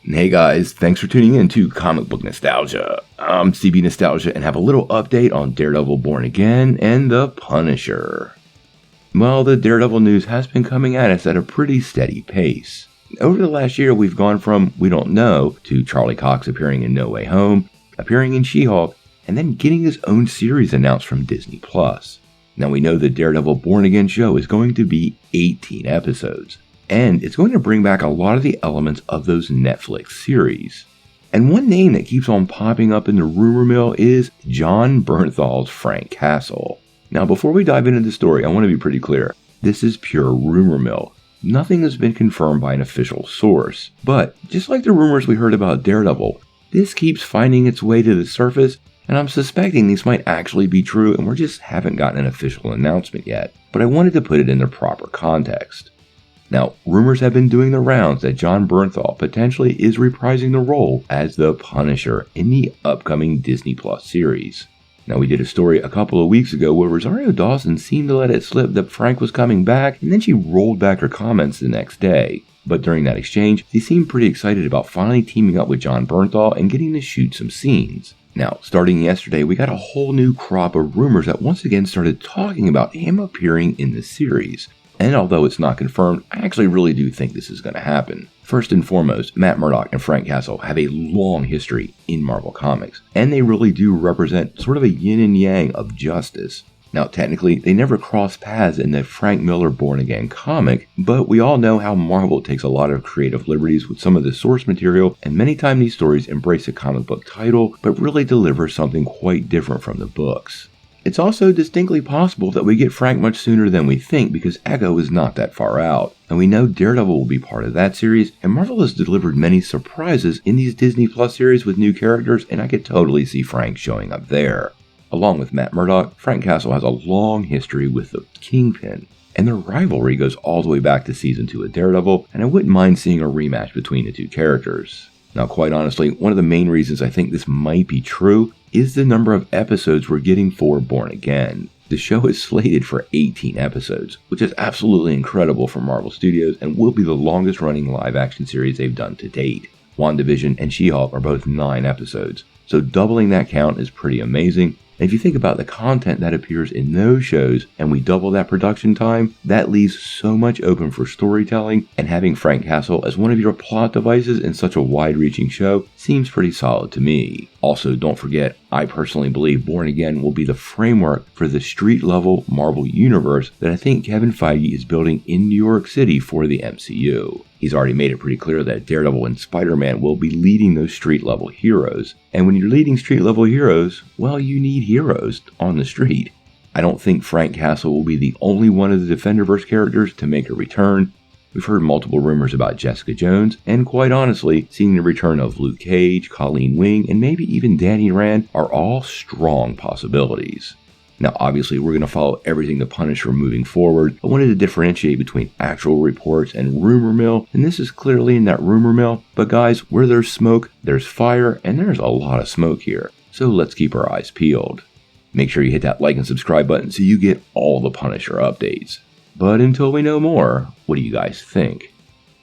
Hey guys, thanks for tuning in to Comic Book Nostalgia. I'm CB Nostalgia and have a little update on Daredevil Born Again and The Punisher. Well, the Daredevil news has been coming at us at a pretty steady pace. Over the last year, we've gone from We Don't Know to Charlie Cox appearing in No Way Home, appearing in She-Hulk, and then getting his own series announced from Disney+. Now we know the Daredevil Born Again show is going to be 18 episodes. And it's going to bring back a lot of the elements of those Netflix series. And one name that keeps on popping up in the rumor mill is Jon Bernthal's Frank Castle. Now before we dive into the story, I want to be pretty clear. This is pure rumor mill. Nothing has been confirmed by an official source. But just like the rumors we heard about Daredevil, this keeps finding its way to the surface, and I'm suspecting these might actually be true and we just haven't gotten an official announcement yet. But I wanted to put it in the proper context. Now, rumors have been doing the rounds that Jon Bernthal potentially is reprising the role as the Punisher in the upcoming Disney Plus series. Now, we did a story a couple of weeks ago where Rosario Dawson seemed to let it slip that Frank was coming back, and then she rolled back her comments the next day. But during that exchange, she seemed pretty excited about finally teaming up with Jon Bernthal and getting to shoot some scenes. Now, starting yesterday, we got a whole new crop of rumors that once again started talking about him appearing in the series. And although it's not confirmed, I actually really do think this is going to happen. First and foremost, Matt Murdock and Frank Castle have a long history in Marvel Comics, and they really do represent sort of a yin and yang of justice. Now, technically, they never crossed paths in the Frank Miller Born Again comic, but we all know how Marvel takes a lot of creative liberties with some of the source material, and many times these stories embrace a comic book title, but really deliver something quite different from the books. It's also distinctly possible that we get Frank much sooner than we think because Echo is not that far out. And we know Daredevil will be part of that series, and Marvel has delivered many surprises in these Disney Plus series with new characters, and I could totally see Frank showing up there. Along with Matt Murdock, Frank Castle has a long history with the Kingpin, and their rivalry goes all the way back to season 2 of Daredevil, and I wouldn't mind seeing a rematch between the two characters. Now, quite honestly, one of the main reasons I think this might be true is the number of episodes we're getting for Born Again. The show is slated for 18 episodes, which is absolutely incredible for Marvel Studios and will be the longest running live action series they've done to date. WandaVision and She-Hulk are both 9 episodes, so doubling that count is pretty amazing. And if you think about the content that appears in those shows and we double that production time, that leaves so much open for storytelling, and having Frank Castle as one of your plot devices in such a wide-reaching show seems pretty solid to me. Also, don't forget, I personally believe Born Again will be the framework for the street-level Marvel universe that I think Kevin Feige is building in New York City for the MCU. He's already made it pretty clear that Daredevil and Spider-Man will be leading those street-level heroes. And when you're leading street-level heroes, well, you need heroes on the street. I don't think Frank Castle will be the only one of the Defenderverse characters to make a return. We've heard multiple rumors about Jessica Jones, and quite honestly, seeing the return of Luke Cage, Colleen Wing, and maybe even Danny Rand are all strong possibilities. Now, obviously, we're going to follow everything the Punisher moving forward. I wanted to differentiate between actual reports and rumor mill, and this is clearly in that rumor mill. But guys, where there's smoke, there's fire, and there's a lot of smoke here. So let's keep our eyes peeled. Make sure you hit that like and subscribe button so you get all the Punisher updates. But until we know more, what do you guys think?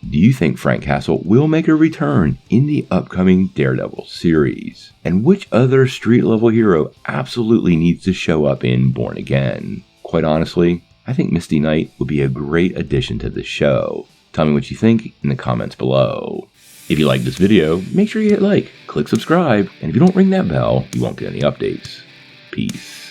Do you think Frank Castle will make a return in the upcoming Daredevil series? And which other street-level hero absolutely needs to show up in Born Again? Quite honestly, I think Misty Knight would be a great addition to the show. Tell me what you think in the comments below. If you like this video, make sure you hit like, click subscribe, and if you don't ring that bell, you won't get any updates. Peace.